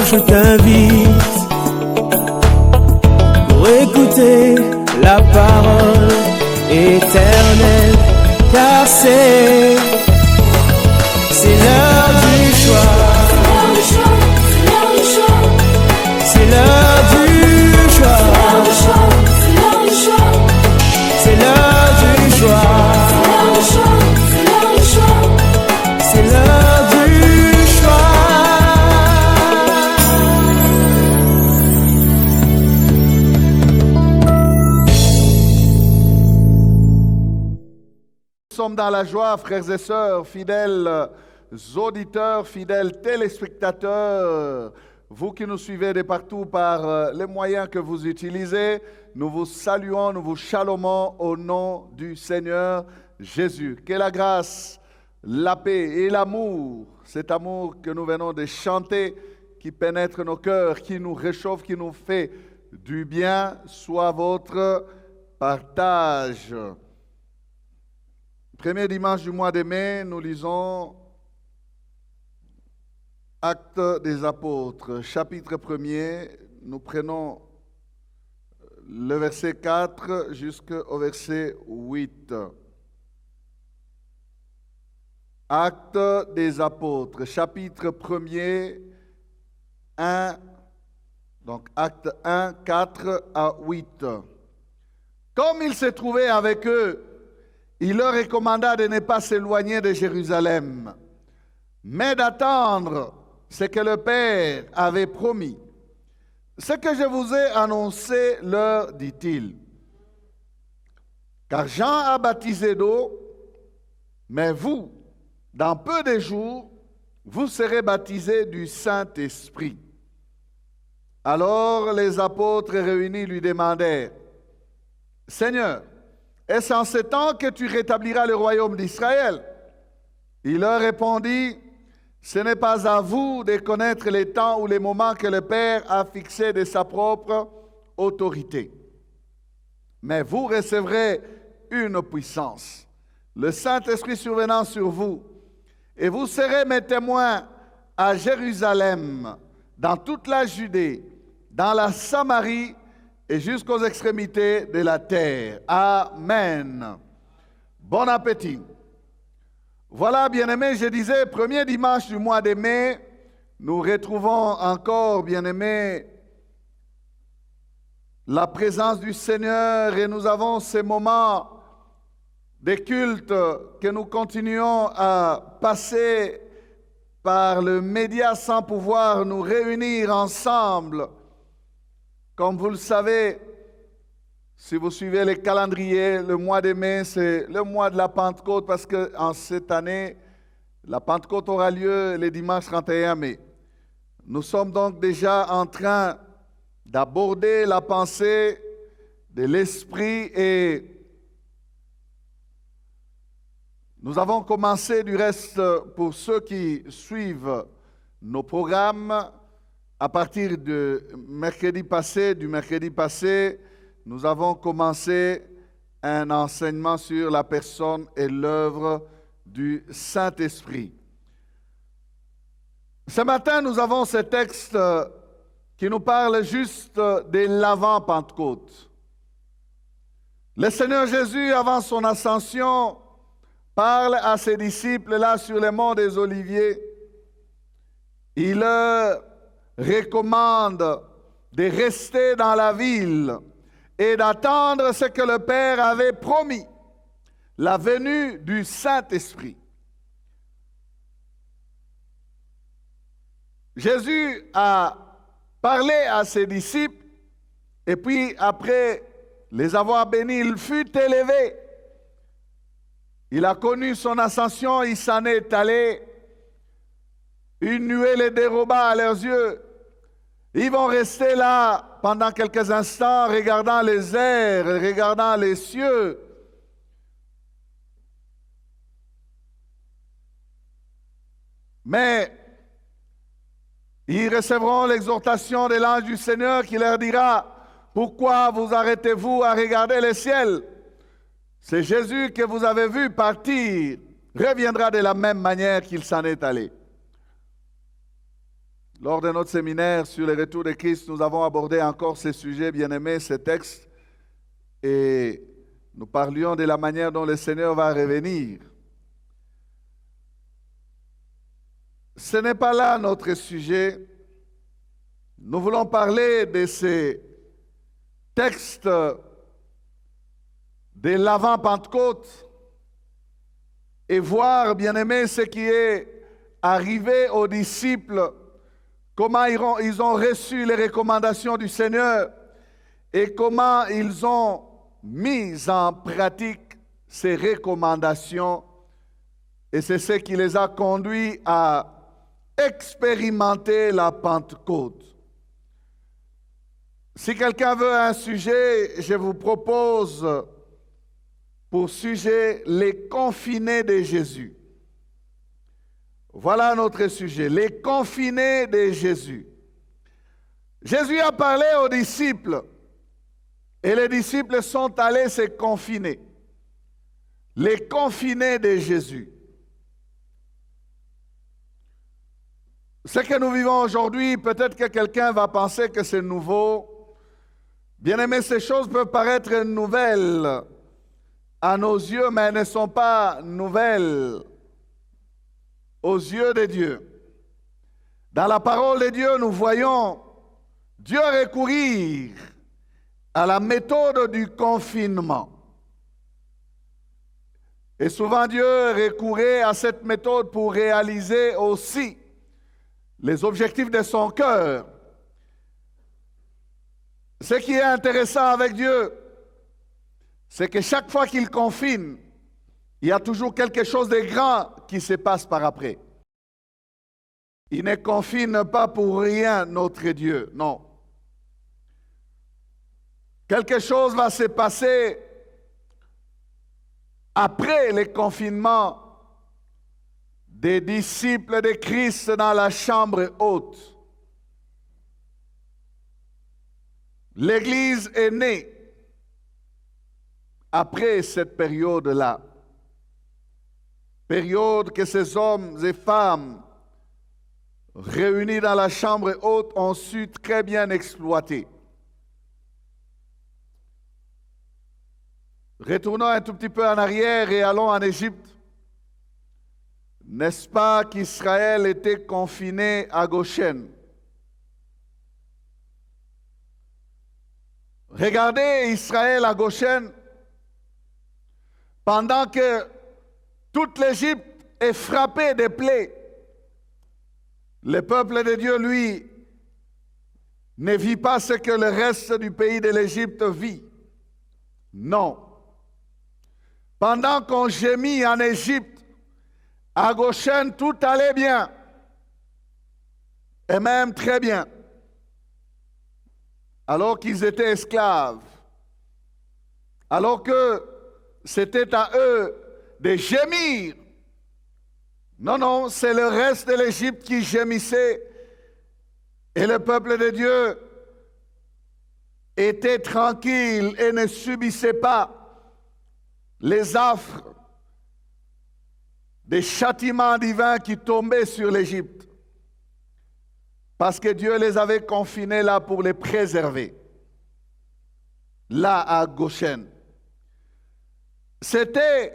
je t'invite pour écouter la parole éternelle, car c'est l'heure du choix. C'est l'heure du choix. C'est l'heure du choix. C'est l'heure du choix. Nous sommes dans la joie, frères et sœurs, fidèles auditeurs, fidèles téléspectateurs, vous qui nous suivez de partout par les moyens que vous utilisez, nous vous saluons, nous vous shalomons au nom du Seigneur Jésus. Que la grâce, la paix et l'amour, cet amour que nous venons de chanter, qui pénètre nos cœurs, qui nous réchauffe, qui nous fait du bien, soit votre partage. Premier dimanche du mois de mai, nous lisons Actes des Apôtres, chapitre 1er, nous prenons le verset 4 jusqu'au verset 8. Actes des Apôtres, chapitre 1er, 1, donc acte 1, 4 à 8. Comme il se trouvait avec eux, il leur recommanda de ne pas s'éloigner de Jérusalem, mais d'attendre ce que le Père avait promis. Ce que je vous ai annoncé, leur dit-il. Car Jean a baptisé d'eau, mais vous, dans peu de jours, vous serez baptisés du Saint-Esprit. Alors les apôtres réunis lui demandèrent, « Seigneur, est-ce en ce temps que tu rétabliras le royaume d'Israël? » Il leur répondit, « Ce n'est pas à vous de connaître les temps ou les moments que le Père a fixés de sa propre autorité. Mais vous recevrez une puissance, le Saint-Esprit survenant sur vous, et vous serez mes témoins à Jérusalem, dans toute la Judée, dans la Samarie et jusqu'aux extrémités de la terre. Amen. Bon appétit. Voilà, bien-aimés, je disais, premier dimanche du mois de mai, nous retrouvons encore, bien-aimés, la présence du Seigneur et nous avons ces moments de culte que nous continuons à passer par le média sans pouvoir nous réunir ensemble. Comme vous le savez, si vous suivez le calendrier, le mois de mai, c'est le mois de la Pentecôte parce qu'en cette année, la Pentecôte aura lieu le dimanche 31 mai. Nous sommes donc déjà en train d'aborder la pensée de l'Esprit et nous avons commencé du reste, pour ceux qui suivent nos programmes, à partir du mercredi passé, nous avons commencé un enseignement sur la personne et l'œuvre du Saint-Esprit. Ce matin, nous avons ce texte qui nous parle juste de l'avant-Pentecôte. Le Seigneur Jésus, avant son ascension, parle à ses disciples là sur le mont des Oliviers. Il leur recommande de rester dans la ville et d'attendre ce que le Père avait promis, la venue du Saint-Esprit. Jésus a parlé à ses disciples et puis après les avoir bénis, il fut élevé. Il a connu son ascension, il s'en est allé. Une nuée les déroba à leurs yeux. Ils vont rester là pendant quelques instants, regardant les airs, regardant les cieux. Mais ils recevront l'exhortation de l'ange du Seigneur qui leur dira, « Pourquoi vous arrêtez-vous à regarder le ciel? C'est Jésus que vous avez vu partir, reviendra de la même manière qu'il s'en est allé. » Lors de notre séminaire sur le retour de Christ, nous avons abordé encore ces sujets, bien-aimés, ces textes, et nous parlions de la manière dont le Seigneur va revenir. Ce n'est pas là notre sujet. Nous voulons parler de ces textes de l'avant-Pentecôte et voir, bien-aimés, ce qui est arrivé aux disciples, comment ils ont reçu les recommandations du Seigneur et comment ils ont mis en pratique ces recommandations. Et c'est ce qui les a conduits à expérimenter la Pentecôte. Si quelqu'un veut un sujet, je vous propose pour sujet les confinés de Jésus. Voilà notre sujet, les confinés de Jésus. Jésus a parlé aux disciples et les disciples sont allés se confiner. Les confinés de Jésus. Ce que nous vivons aujourd'hui, peut-être que quelqu'un va penser que c'est nouveau. Bien-aimés, ces choses peuvent paraître nouvelles à nos yeux, mais elles ne sont pas nouvelles aux yeux de Dieu. Dans la parole de Dieu, nous voyons Dieu recourir à la méthode du confinement. Et souvent, Dieu recourait à cette méthode pour réaliser aussi les objectifs de son cœur. Ce qui est intéressant avec Dieu, c'est que chaque fois qu'il confine, il y a toujours quelque chose de grand qui se passe par après. Il ne confine pas pour rien notre Dieu, non. Quelque chose va se passer après le confinement des disciples de Christ dans la chambre haute. L'Église est née après cette période-là. Période que ces hommes et femmes réunis dans la chambre haute ont su très bien exploiter. Retournons un tout petit peu en arrière et allons en Égypte. N'est-ce pas qu'Israël était confiné à Goshen? Regardez Israël à Goshen, pendant que toute l'Égypte est frappée de plaies. Le peuple de Dieu, lui, ne vit pas ce que le reste du pays de l'Égypte vit. Non. Pendant qu'on gémit en Égypte, à Goshen, tout allait bien, et même très bien, alors qu'ils étaient esclaves, alors que c'était à eux de gémir. Non, non, c'est le reste de l'Égypte qui gémissait, et le peuple de Dieu était tranquille et ne subissait pas les affres des châtiments divins qui tombaient sur l'Égypte, parce que Dieu les avait confinés là pour les préserver, là à Goshen. C'était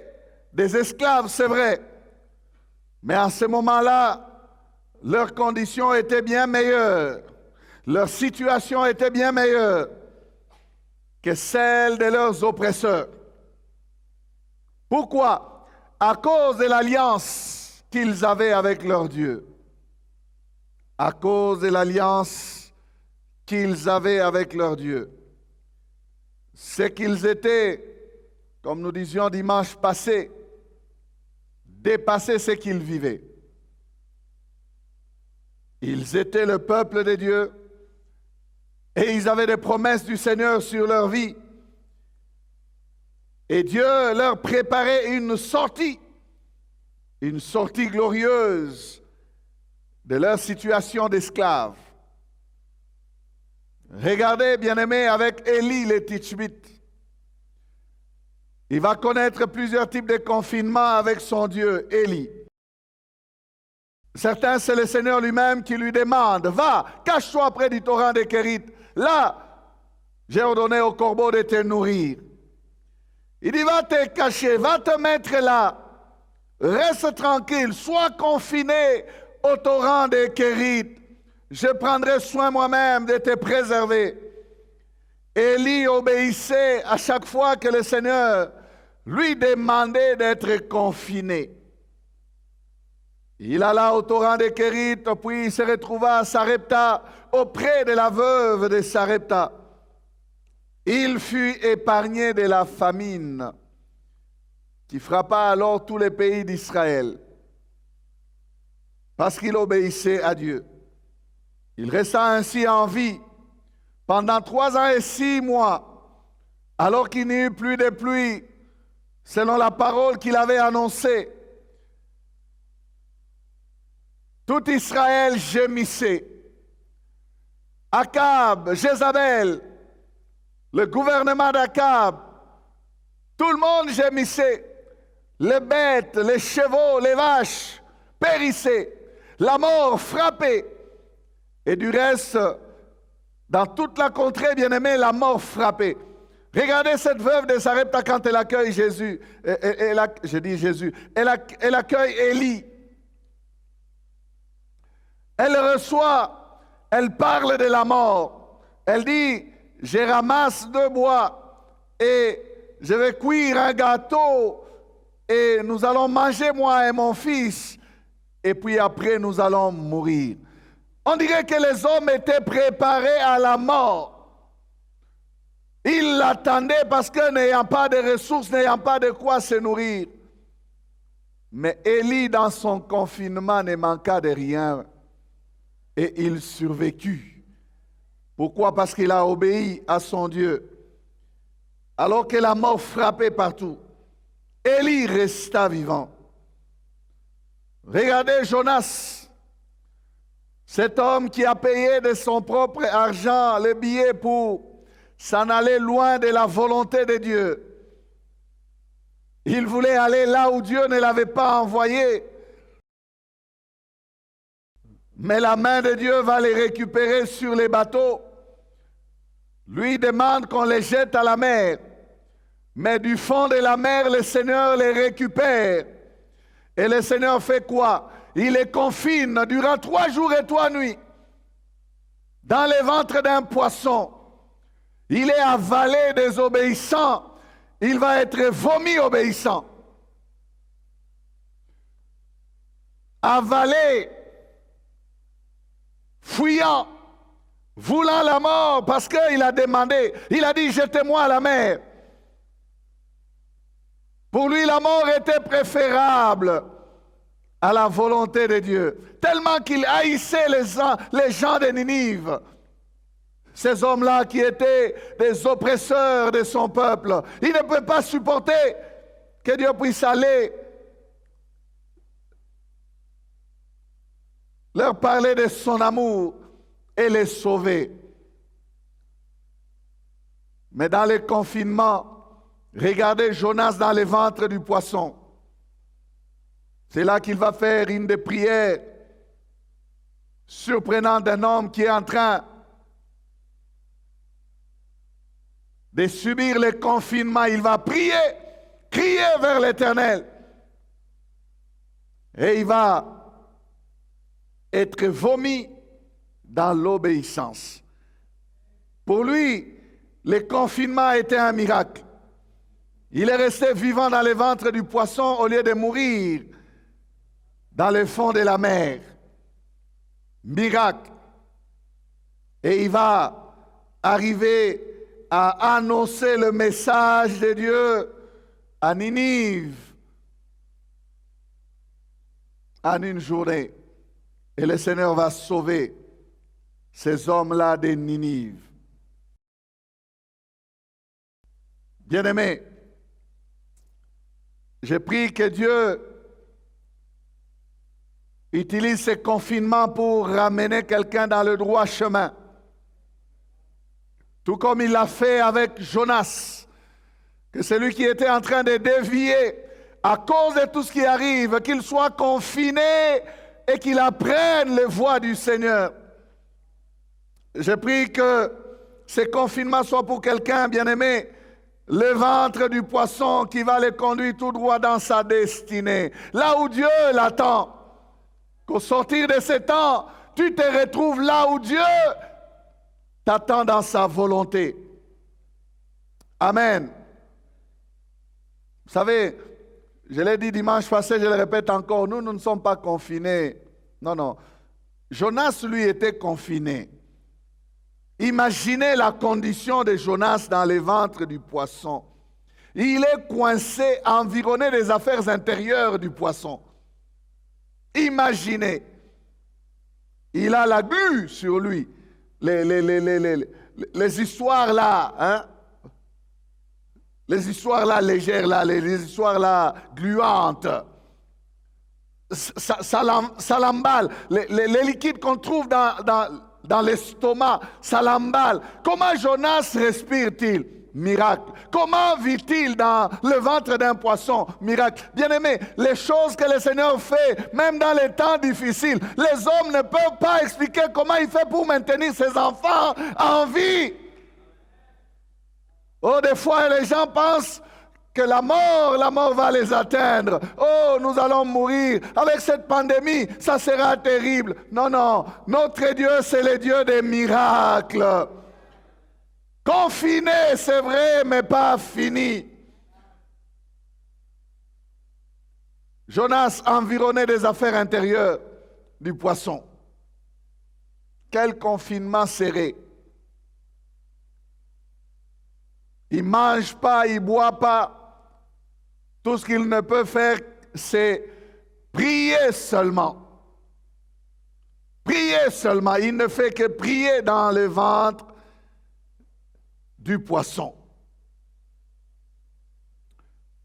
des esclaves, c'est vrai, mais à ce moment-là, leurs conditions étaient bien meilleures, leur situation était bien meilleure que celle de leurs oppresseurs. Pourquoi? À cause de l'alliance qu'ils avaient avec leur Dieu. À cause de l'alliance qu'ils avaient avec leur Dieu. C'est qu'ils étaient, comme nous disions dimanche passé, dépassés ce qu'ils vivaient. Ils étaient le peuple de Dieu et ils avaient des promesses du Seigneur sur leur vie. Et Dieu leur préparait une sortie glorieuse de leur situation d'esclaves. Regardez, bien-aimés, avec Élie le Tishbite. Il va connaître plusieurs types de confinement avec son Dieu, Élie. Certains, c'est le Seigneur lui-même qui lui demande, va, cache-toi près du torrent des Kérith. Là, j'ai ordonné au corbeau de te nourrir. Il dit, va te cacher, va te mettre là. Reste tranquille, sois confiné au torrent des Kérith. Je prendrai soin moi-même de te préserver. Élie obéissait à chaque fois que le Seigneur lui demandait d'être confiné. Il alla au torrent de Kérith, puis il se retrouva à Sarepta, auprès de la veuve de Sarepta. Il fut épargné de la famine qui frappa alors tous les pays d'Israël, parce qu'il obéissait à Dieu. Il resta ainsi en vie pendant 3 ans et 6 mois, alors qu'il n'y eut plus de pluie, selon la parole qu'il avait annoncée. Tout Israël gémissait. Akab, Jézabel, le gouvernement d'Akab, tout le monde gémissait. Les bêtes, les chevaux, les vaches périssaient. La mort frappait. Et du reste, dans toute la contrée, bien-aimée, la mort frappait. Regardez cette veuve de Sarepta quand elle accueille Jésus. Je dis Jésus. Elle accueille Élie. Elle le reçoit, elle parle de la mort. Elle dit, je ramasse 2 bois et je vais cuire un gâteau et nous allons manger, moi et mon fils, et puis après nous allons mourir. On dirait que les hommes étaient préparés à la mort. Ils l'attendaient parce que n'ayant pas de ressources, n'ayant pas de quoi se nourrir. Mais Élie, dans son confinement, ne manqua de rien. Et il survécut. Pourquoi? Parce qu'il a obéi à son Dieu. Alors que la mort frappait partout, Élie resta vivant. Regardez Jonas, cet homme qui a payé de son propre argent le billet pour s'en aller loin de la volonté de Dieu. Il voulait aller là où Dieu ne l'avait pas envoyé. Mais la main de Dieu va les récupérer sur les bateaux. Lui demande qu'on les jette à la mer. Mais du fond de la mer, le Seigneur les récupère. Et le Seigneur fait quoi? Il les confine durant 3 jours et 3 nuits dans le ventre d'un poisson. Il est avalé désobéissant. Il va être vomi obéissant. Avalé, fuyant, voulant la mort parce qu'il a demandé. Il a dit, jetez-moi à la mer. Pour lui, la mort était préférable à la volonté de Dieu. Tellement qu'il haïssait les gens de Ninive. Ces hommes-là qui étaient des oppresseurs de son peuple. Il ne peut pas supporter que Dieu puisse aller leur parler de son amour et les sauver. Mais dans le confinement, regardez Jonas dans le ventre du poisson. C'est là qu'il va faire une des prières surprenantes d'un homme qui est en train de subir le confinement. Il va prier, crier vers l'Éternel. Et il va être vomi dans l'obéissance. Pour lui, le confinement était un miracle. Il est resté vivant dans le ventre du poisson au lieu de mourir dans le fond de la mer. Miracle. Et il va arriver à annoncer le message de Dieu à Ninive en une journée. Et le Seigneur va sauver ces hommes-là de Ninive. Bien-aimés, je prie que Dieu utilise ce confinement pour ramener quelqu'un dans le droit chemin. Tout comme il l'a fait avec Jonas, que celui qui était en train de dévier à cause de tout ce qui arrive, qu'il soit confiné et qu'il apprenne les voies du Seigneur. Je prie que ces confinements soient pour quelqu'un, bien-aimé, le ventre du poisson qui va le conduire tout droit dans sa destinée. Là où Dieu l'attend. Qu'au sortir de ces temps, tu te retrouves là où Dieu t'attend dans sa volonté. Amen. Vous savez, je l'ai dit dimanche passé, je le répète encore, nous ne sommes pas confinés. Non, non. Jonas, lui, était confiné. Imaginez la condition de Jonas dans les ventres du poisson. Il est coincé, environné des affaires intérieures du poisson. Imaginez. Il a la glu sur lui. Les histoires là, hein? Les histoires là légères, là, les histoires là gluantes. Ça l'emballe. Les liquides qu'on trouve dans l'estomac, ça l'emballe. Comment Jonas respire-t-il? Miracle. Comment vit-il dans le ventre d'un poisson? Miracle. Bien-aimé, les choses que le Seigneur fait, même dans les temps difficiles, les hommes ne peuvent pas expliquer comment il fait pour maintenir ses enfants en vie. Oh, des fois, les gens pensent que la mort va les atteindre. Oh, nous allons mourir. Avec cette pandémie, ça sera terrible. Non, non. Notre Dieu, c'est le Dieu des miracles. Confiné, c'est vrai, mais pas fini. Jonas environné des affaires intérieures du poisson. Quel confinement serré. Il ne mange pas, il ne boit pas. Tout ce qu'il ne peut faire, c'est prier seulement. Prier seulement. Il ne fait que prier dans le ventre du poisson.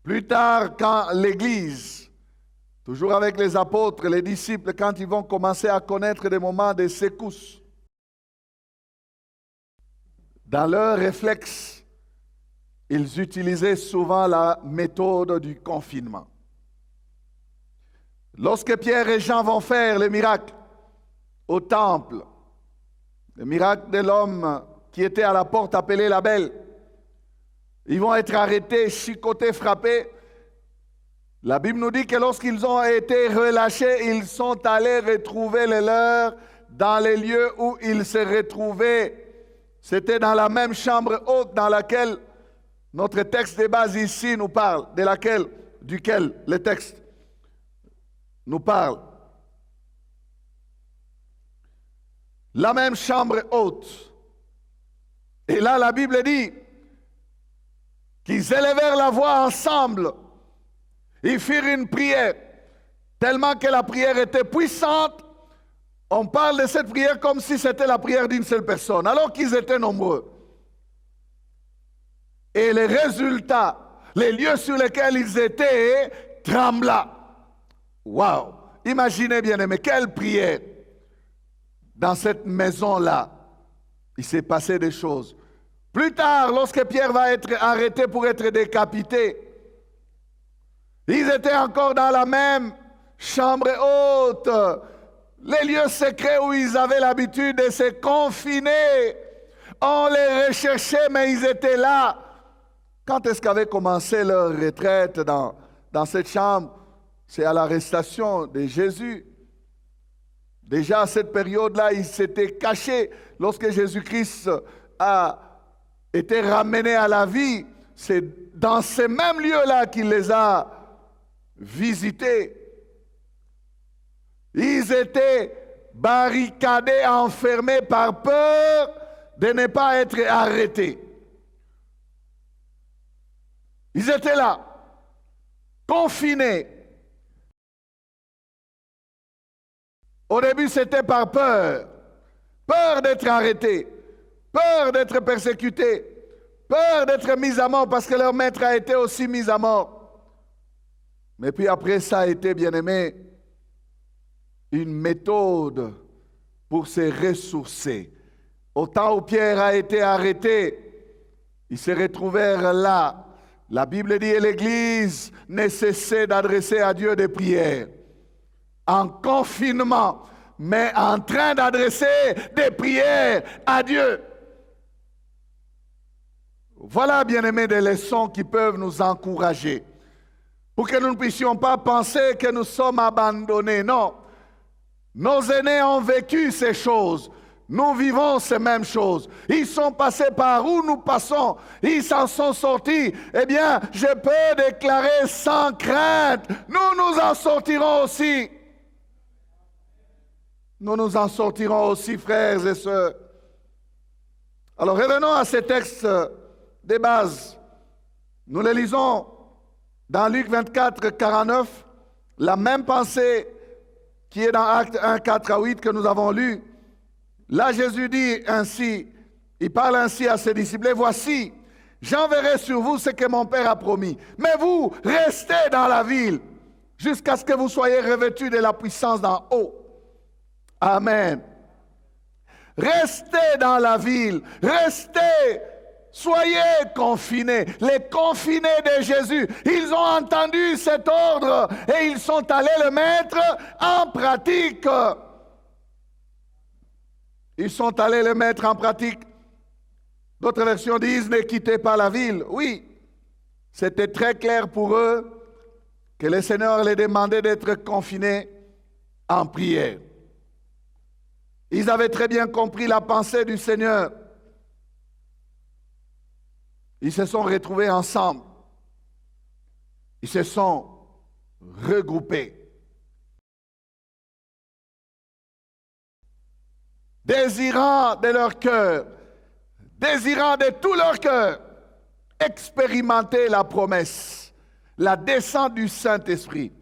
Plus tard, quand l'Église, toujours avec les apôtres, les disciples, quand ils vont commencer à connaître des moments de secousses, dans leur réflexe, ils utilisaient souvent la méthode du confinement. Lorsque Pierre et Jean vont faire les miracles au temple, le miracle de l'homme qui était à la porte appelé la Belle, ils vont être arrêtés, chicotés, frappés. La Bible nous dit que lorsqu'ils ont été relâchés, ils sont allés retrouver les leurs dans les lieux où ils se retrouvaient. C'était dans la même chambre haute dans laquelle notre texte de base ici nous parle, duquel le texte nous parle. La même chambre haute. Et là, la Bible dit qu'ils élevèrent la voix ensemble. Ils firent une prière. Tellement que la prière était puissante, on parle de cette prière comme si c'était la prière d'une seule personne, alors qu'ils étaient nombreux. Et les résultats, les lieux sur lesquels ils étaient, trembla. Waouh! Imaginez bien aimé, quelle prière! Dans cette maison-là, il s'est passé des choses. Plus tard, lorsque Pierre va être arrêté pour être décapité, ils étaient encore dans la même chambre haute, les lieux secrets où ils avaient l'habitude de se confiner. On les recherchait, mais ils étaient là. Quand est-ce qu'avait commencé leur retraite dans cette chambre? C'est à l'arrestation de Jésus. Déjà à cette période-là, ils s'étaient cachés. Lorsque Jésus-Christ a été ramené à la vie, c'est dans ces mêmes lieux-là qu'il les a visités. Ils étaient barricadés, enfermés par peur de ne pas être arrêtés. Ils étaient là, confinés. Au début, c'était par peur. Peur d'être arrêtés, peur d'être persécutés, peur d'être mis à mort parce que leur maître a été aussi mis à mort. Mais puis après, ça a été, bien aimé, une méthode pour se ressourcer. Au temps où Pierre a été arrêté, ils se retrouvèrent là. La Bible dit, et l'Église ne cessait d'adresser à Dieu des prières. en confinement, mais en train d'adresser des prières à Dieu. Voilà, bien-aimés, des leçons qui peuvent nous encourager. Pour que nous ne puissions pas penser que nous sommes abandonnés. Non. Nos aînés ont vécu ces choses. Nous vivons ces mêmes choses. Ils sont passés par où nous passons. Ils s'en sont sortis. Eh bien, je peux déclarer sans crainte, nous nous en sortirons aussi. Nous nous en sortirons aussi, frères et sœurs. Alors, revenons à ces textes des bases. Nous les lisons dans Luc 24, 49, la même pensée qui est dans Actes 1, 4 à 8 que nous avons lu. Là, Jésus dit ainsi, il parle ainsi à ses disciples, voici, j'enverrai sur vous ce que mon Père a promis. Mais vous, restez dans la ville jusqu'à ce que vous soyez revêtus de la puissance d'en haut. Amen. Restez dans la ville, restez, soyez confinés. Les confinés de Jésus, ils ont entendu cet ordre et ils sont allés le mettre en pratique. Ils sont allés le mettre en pratique. D'autres versions disent, ne quittez pas la ville. Oui, c'était très clair pour eux que le Seigneur les demandait d'être confinés en prière. Ils avaient très bien compris la pensée du Seigneur. Ils se sont retrouvés ensemble. Ils se sont regroupés. Désirant de leur cœur, désirant de tout leur cœur, expérimenter la promesse, la descente du Saint-Esprit.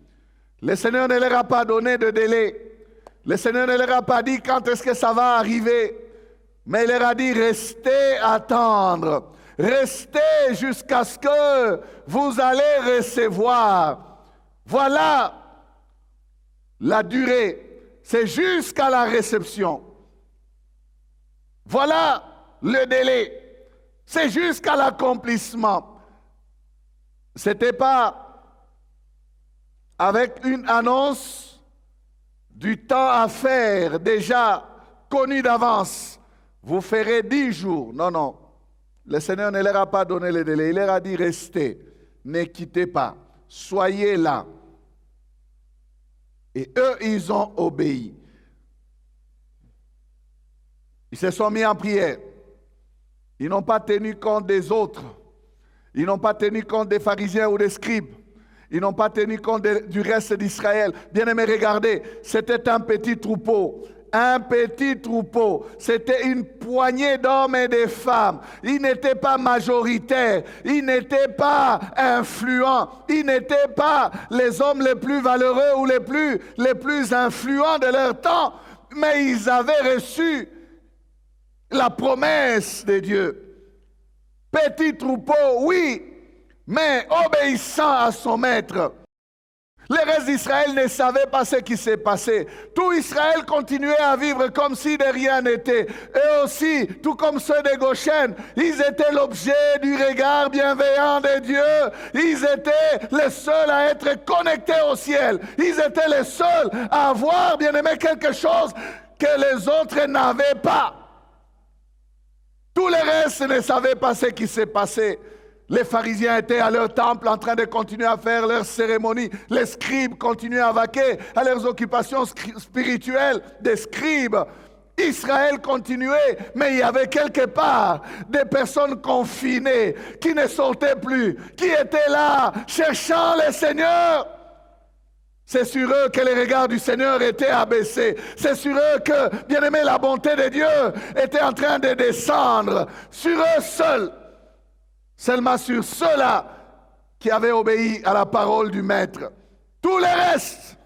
Le Seigneur ne leur a pas donné de délai. Le Seigneur ne leur a pas dit quand est-ce que ça va arriver, mais il leur a dit restez attendre, restez jusqu'à ce que vous allez recevoir. Voilà la durée, c'est jusqu'à la réception. Voilà le délai, c'est jusqu'à l'accomplissement. Ce n'était pas avec une annonce du temps à faire déjà connu d'avance. Vous ferez 10 jours. Non, non. Le Seigneur ne leur a pas donné le délai. Il leur a dit restez, ne quittez pas, soyez là. Et eux, ils ont obéi. Ils se sont mis en prière. Ils n'ont pas tenu compte des autres. Ils n'ont pas tenu compte des pharisiens ou des scribes. Ils n'ont pas tenu compte du reste d'Israël. Bien-aimés, regardez, c'était un petit troupeau. Un petit troupeau. C'était une poignée d'hommes et de femmes. Ils n'étaient pas majoritaires. Ils n'étaient pas influents. Ils n'étaient pas les hommes les plus valeureux ou les plus influents de leur temps. Mais ils avaient reçu la promesse de Dieu. Petit troupeau, oui, mais obéissant à son maître. Le reste d'Israël ne savait pas ce qui s'est passé. Tout Israël continuait à vivre comme si de rien n'était. Et aussi, tout comme ceux de Goshen, ils étaient l'objet du regard bienveillant de Dieu. Ils étaient les seuls à être connectés au ciel. Ils étaient les seuls à avoir, bien aimé, quelque chose que les autres n'avaient pas. Tout le reste ne savait pas ce qui s'est passé. Les pharisiens étaient à leur temple en train de continuer à faire leurs cérémonies. Les scribes continuaient à vaquer à leurs occupations spirituelles des scribes. Israël continuait, mais il y avait quelque part des personnes confinées qui ne sortaient plus, qui étaient là cherchant le Seigneur. C'est sur eux que les regards du Seigneur étaient abaissés. C'est sur eux que, bien aimé, la bonté de Dieu était en train de descendre. Sur eux seuls. Seulement sur ceux-là qui avaient obéi à la parole du Maître. Tout le reste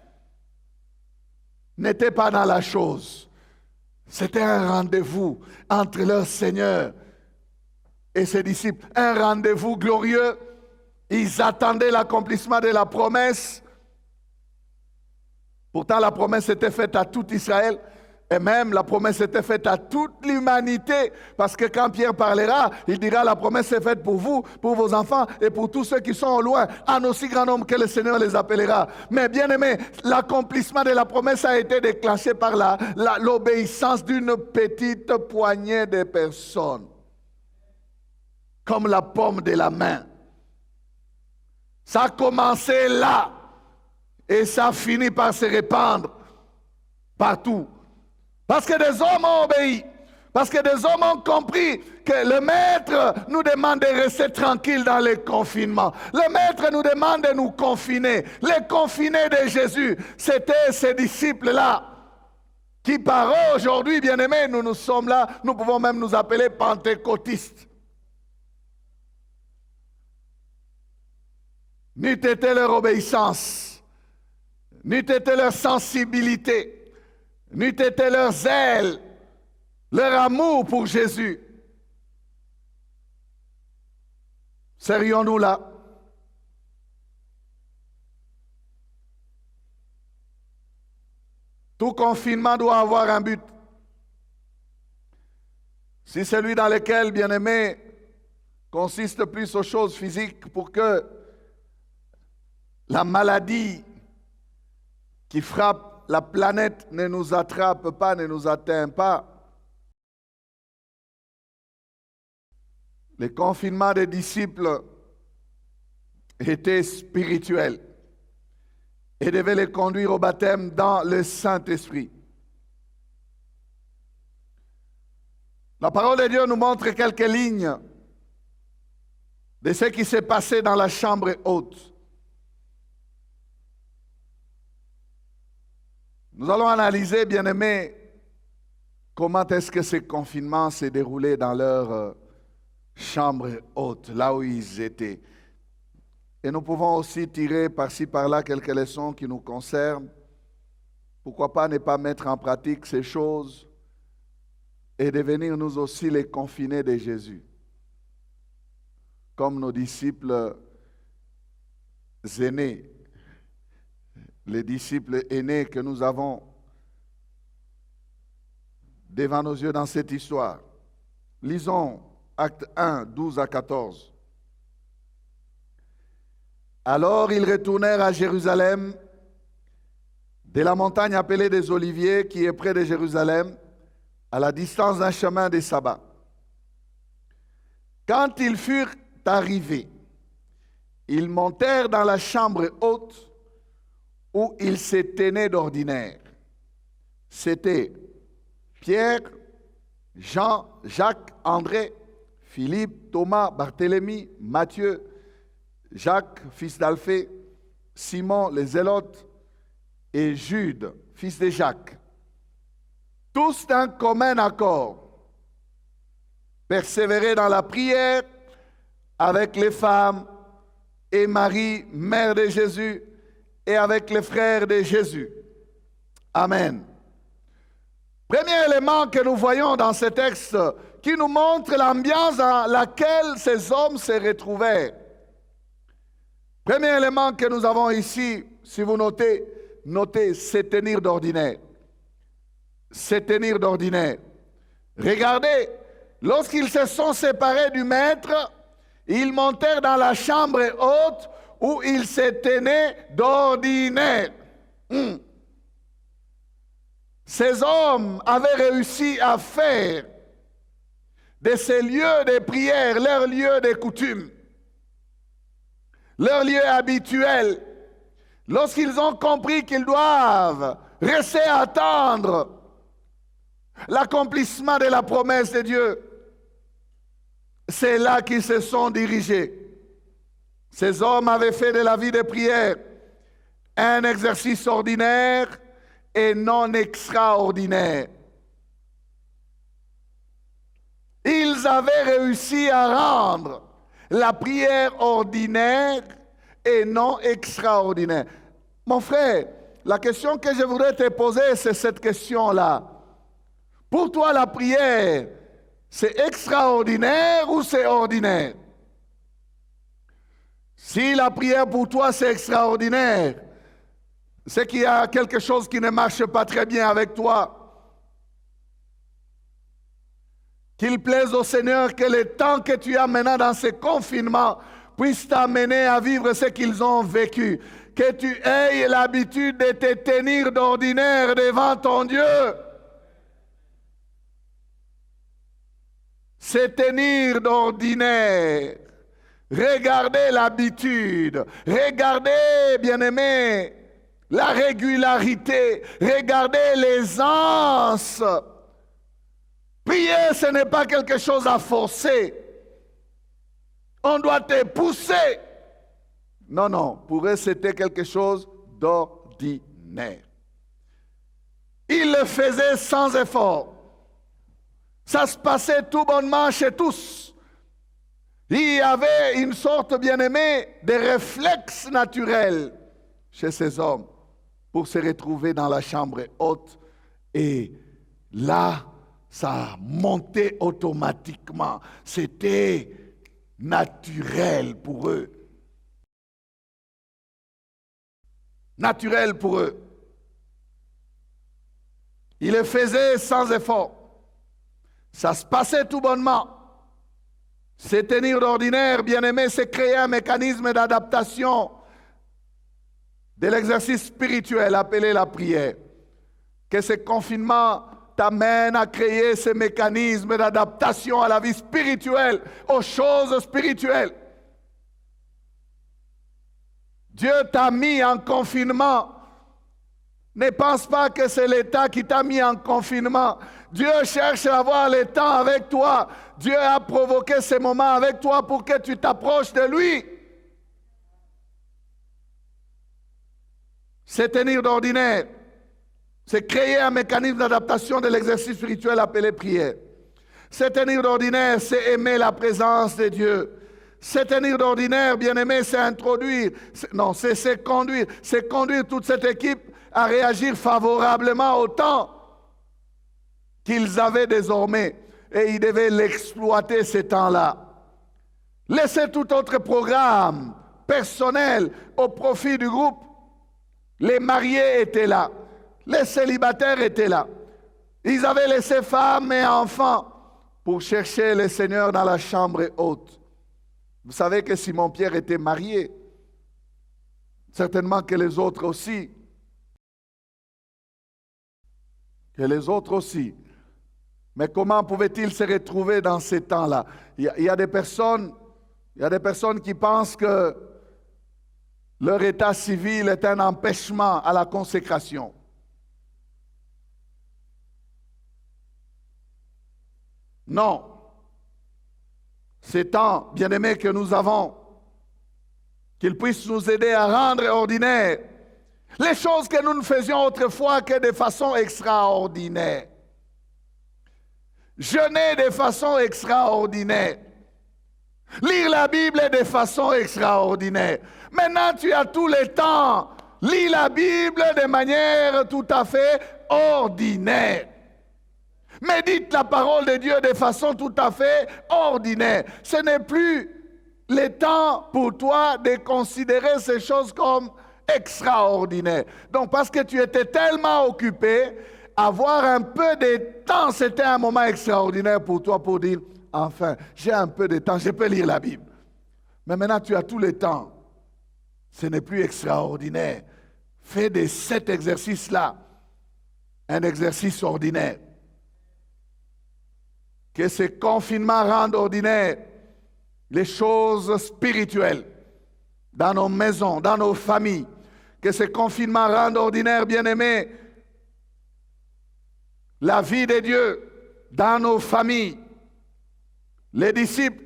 n'était pas dans la chose. C'était un rendez-vous entre leur Seigneur et ses disciples. Un rendez-vous glorieux. Ils attendaient l'accomplissement de la promesse. Pourtant, la promesse était faite à tout Israël. Et même la promesse était faite à toute l'humanité, parce que quand Pierre parlera, il dira la promesse est faite pour vous, pour vos enfants et pour tous ceux qui sont au loin, en aussi grand nombre que le Seigneur les appellera. Mais bien aimé, l'accomplissement de la promesse a été déclenché par l'obéissance d'une petite poignée de personnes, comme la paume de la main. Ça a commencé là et ça a fini par se répandre partout. Parce que des hommes ont obéi. Parce que des hommes ont compris que le Maître nous demande de rester tranquilles dans les confinements. Le Maître nous demande de nous confiner. Les confinés de Jésus, c'était ces disciples-là qui par eux, aujourd'hui, bien-aimés, nous sommes là, nous pouvons même nous appeler pentecôtistes. N'eût été leur obéissance, n'eût été leur sensibilité, n'eût été leur zèle, leur amour pour Jésus, serions-nous là? Tout confinement doit avoir un but. Si celui dans lequel, bien-aimé, consiste plus aux choses physiques pour que la maladie qui frappe la planète ne nous attrape pas, ne nous atteint pas. Le confinement des disciples était spirituel et devait les conduire au baptême dans le Saint-Esprit. La parole de Dieu nous montre quelques lignes de ce qui s'est passé dans la chambre haute. Nous allons analyser, bien-aimés, comment est-ce que ce confinement s'est déroulé dans leur chambre haute, là où ils étaient. Et nous pouvons aussi tirer par-ci, par-là quelques leçons qui nous concernent. Pourquoi pas ne pas mettre en pratique ces choses et devenir nous aussi les confinés de Jésus, comme nos disciples aînés. Les disciples aînés que nous avons devant nos yeux dans cette histoire. Lisons Acte 1, 12 à 14. Alors ils retournèrent à Jérusalem, de la montagne appelée des Oliviers, qui est près de Jérusalem, à la distance d'un chemin des sabbats. Quand ils furent arrivés, ils montèrent dans la chambre haute où ils se tenaient d'ordinaire. C'était Pierre, Jean, Jacques, André, Philippe, Thomas, Barthélemy, Matthieu, Jacques, fils d'Alphée, Simon, les Zélotes, et Jude, fils de Jacques. Tous d'un commun accord, persévéraient dans la prière avec les femmes et Marie, mère de Jésus, et avec les frères de Jésus. Amen. Premier élément que nous voyons dans ce texte qui nous montre l'ambiance dans laquelle ces hommes se retrouvaient. Premier élément que nous avons ici, si vous notez, c'est tenir d'ordinaire. C'est tenir d'ordinaire. Regardez, lorsqu'ils se sont séparés du Maître, ils montèrent dans la chambre haute où ils se tenaient d'ordinaire. Ces hommes avaient réussi à faire de ces lieux de prière leur lieu de coutume, leur lieu habituel. Lorsqu'ils ont compris qu'ils doivent rester à attendre l'accomplissement de la promesse de Dieu, c'est là qu'ils se sont dirigés. Ces hommes avaient fait de la vie de prière un exercice ordinaire et non extraordinaire. Ils avaient réussi à rendre la prière ordinaire et non extraordinaire. Mon frère, la question que je voudrais te poser, c'est cette question-là. Pour toi, la prière, c'est extraordinaire ou c'est ordinaire? Si la prière pour toi, c'est extraordinaire, c'est qu'il y a quelque chose qui ne marche pas très bien avec toi. Qu'il plaise au Seigneur que le temps que tu as maintenant dans ce confinement puisse t'amener à vivre ce qu'ils ont vécu. Que tu aies l'habitude de te tenir d'ordinaire devant ton Dieu. Se tenir d'ordinaire. Regardez l'habitude. Regardez, bien-aimés, la régularité. Regardez l'aisance. Prier, ce n'est pas quelque chose à forcer. On doit te pousser. Non, non, pour eux, c'était quelque chose d'ordinaire. Ils le faisaient sans effort. Ça se passait tout bonnement chez tous. Il y avait une sorte, bien-aimé, de réflexe naturel chez ces hommes pour se retrouver dans la chambre haute. Et là, ça montait automatiquement. C'était naturel pour eux. Naturel pour eux. Ils le faisaient sans effort. Ça se passait tout bonnement. Se tenir d'ordinaire, bien-aimé, c'est créer un mécanisme d'adaptation de l'exercice spirituel appelé la prière. Que ce confinement t'amène à créer ce mécanisme d'adaptation à la vie spirituelle, aux choses spirituelles. Dieu t'a mis en confinement. Ne pense pas que c'est l'État qui t'a mis en confinement. Dieu cherche à avoir le temps avec toi. Dieu a provoqué ces moments avec toi pour que tu t'approches de lui. C'est tenir d'ordinaire. C'est créer un mécanisme d'adaptation de l'exercice spirituel appelé prière. Se tenir d'ordinaire, c'est aimer la présence de Dieu. Se tenir d'ordinaire, bien-aimé, c'est introduire, c'est conduire. C'est conduire toute cette équipe à réagir favorablement au temps qu'ils avaient désormais. Et ils devaient l'exploiter ce temps-là. Laissez tout autre programme personnel au profit du groupe. Les mariés étaient là. Les célibataires étaient là. Ils avaient laissé femmes et enfants pour chercher le Seigneur dans la chambre haute. Vous savez que Simon-Pierre était marié. Certainement que les autres aussi. Que les autres aussi. Mais comment pouvaient-ils se retrouver dans ces temps-là? Il y a des personnes qui pensent que leur état civil est un empêchement à la consécration. Non. Ces temps, bien-aimés, que nous avons, qu'ils puissent nous aider à rendre ordinaires les choses que nous ne faisions autrefois que de façon extraordinaire. Jeûner de façon extraordinaire. Lire la Bible de façon extraordinaire. Maintenant, tu as tout le temps. Lis la Bible de manière tout à fait ordinaire. Médite la parole de Dieu de façon tout à fait ordinaire. Ce n'est plus le temps pour toi de considérer ces choses comme extraordinaires. Donc, parce que tu étais tellement occupé, avoir un peu de temps, c'était un moment extraordinaire pour toi pour dire, enfin, j'ai un peu de temps, je peux lire la Bible. Mais maintenant, tu as tout le temps. Ce n'est plus extraordinaire. Fais de cet exercice-là un exercice ordinaire. Que ce confinement rende ordinaire les choses spirituelles dans nos maisons, dans nos familles. Que ce confinement rende ordinaire, bien-aimés, la vie de Dieu dans nos familles. Les disciples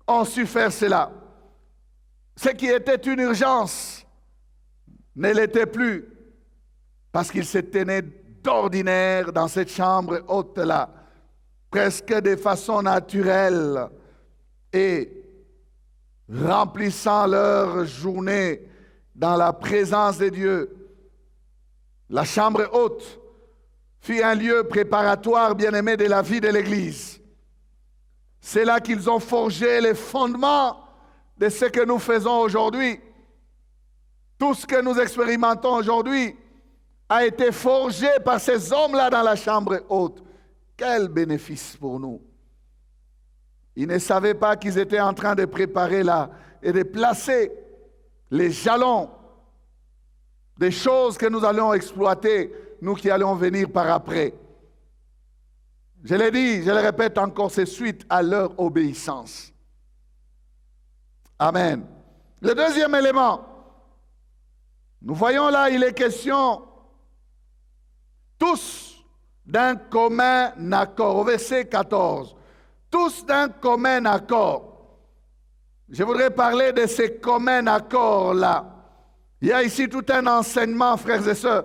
ont su faire cela. Ce qui était une urgence ne l'était plus parce qu'ils se tenaient d'ordinaire dans cette chambre haute-là, presque de façon naturelle et remplissant leur journée dans la présence de Dieu. La chambre haute fut un lieu préparatoire, bien-aimé, de la vie de l'Église. C'est là qu'ils ont forgé les fondements de ce que nous faisons aujourd'hui. Tout ce que nous expérimentons aujourd'hui a été forgé par ces hommes-là dans la chambre haute. Quel bénéfice pour nous! Ils ne savaient pas qu'ils étaient en train de préparer là et de placer les jalons des choses que nous allons exploiter, nous qui allons venir par après. Je l'ai dit, je le répète encore, c'est suite à leur obéissance. Amen. Le deuxième élément, nous voyons là, il est question tous d'un commun accord. Au verset 14, tous d'un commun accord. Je voudrais parler de ces communs accords-là. Il y a ici tout un enseignement, frères et sœurs,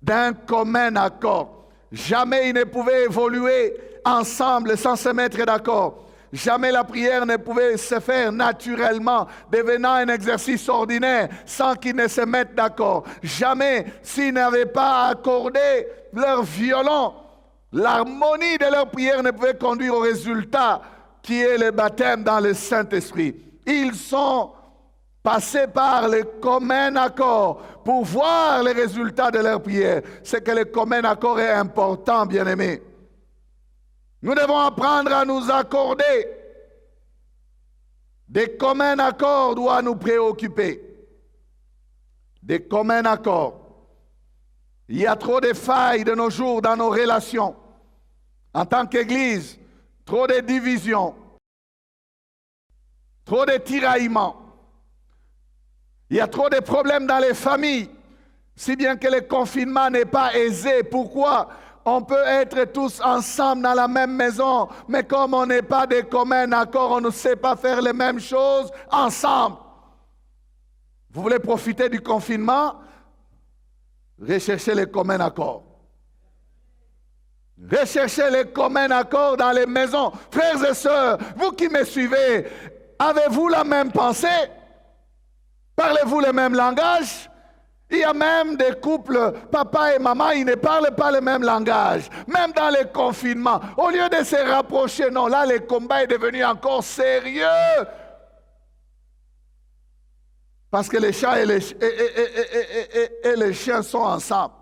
d'un commun accord. Jamais ils ne pouvaient évoluer ensemble sans se mettre d'accord. Jamais la prière ne pouvait se faire naturellement, devenant un exercice ordinaire, sans qu'ils ne se mettent d'accord. Jamais, s'ils n'avaient pas accordé leur violon, l'harmonie de leur prière ne pouvait conduire au résultat qui est le baptême dans le Saint-Esprit. Ils sont passés par le commun accord pour voir les résultats de leur prière. C'est que le commun accord est important, bien-aimés. Nous devons apprendre à nous accorder. Des communs accords doivent nous préoccuper. Des communs accords. Il y a trop de failles de nos jours dans nos relations. En tant qu'Église, trop de divisions, trop de tiraillements. Il y a trop de problèmes dans les familles, si bien que le confinement n'est pas aisé. Pourquoi? On peut être tous ensemble dans la même maison, mais comme on n'est pas de commun accord, on ne sait pas faire les mêmes choses ensemble. Vous voulez profiter du confinement? Recherchez les communs accords. Recherchez les communs accords dans les maisons. Frères et sœurs, vous qui me suivez, avez-vous la même pensée? Parlez-vous le même langage? Il y a même des couples, papa et maman, ils ne parlent pas le même langage. Même dans les confinements. Au lieu de se rapprocher, non, là, le combat est devenu encore sérieux. Parce que les chats et les chiens sont ensemble.